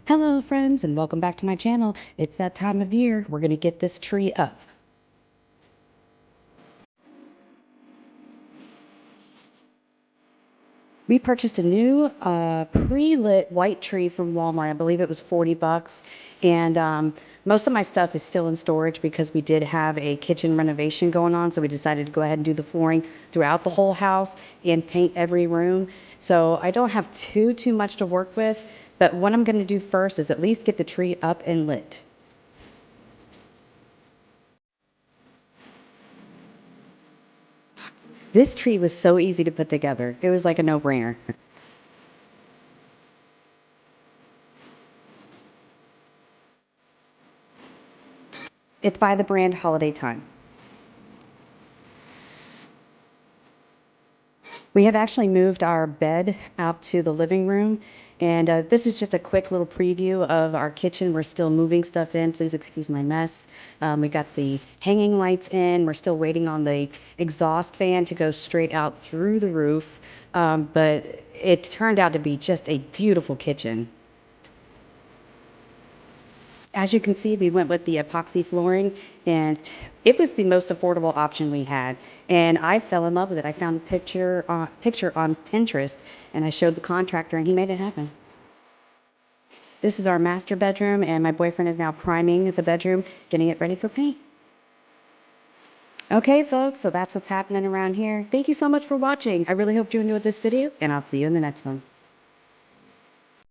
Hello friends and welcome back to my channel. It's that time of year. We're going to get this tree up. We purchased a new pre-lit white tree from Walmart. I believe it was 40 bucks. And most of my stuff is still in storage because we did have a kitchen renovation going on. So we decided to go ahead and do the flooring throughout the whole house and paint every room. So I don't have too much to work with. But what I'm going to do first is at least get the tree up and lit. This tree was so easy to put together. It was like a no-brainer. It's by the brand Holiday Time. We have actually moved our bed out to the living room, and this is just a quick little preview of our kitchen. We're still moving stuff in. Please excuse my mess. We got the hanging lights in. We're still waiting on the exhaust fan to go straight out through the roof, but it turned out to be just a beautiful kitchen. As you can see, we went with the epoxy flooring, and it was the most affordable option we had. And I fell in love with it. I found a picture on Pinterest, and I showed the contractor, and he made it happen. This is our master bedroom, and my boyfriend is now priming the bedroom, getting it ready for paint. Okay, folks, so that's what's happening around here. Thank you so much for watching. I really hope you enjoyed this video, and I'll see you in the next one.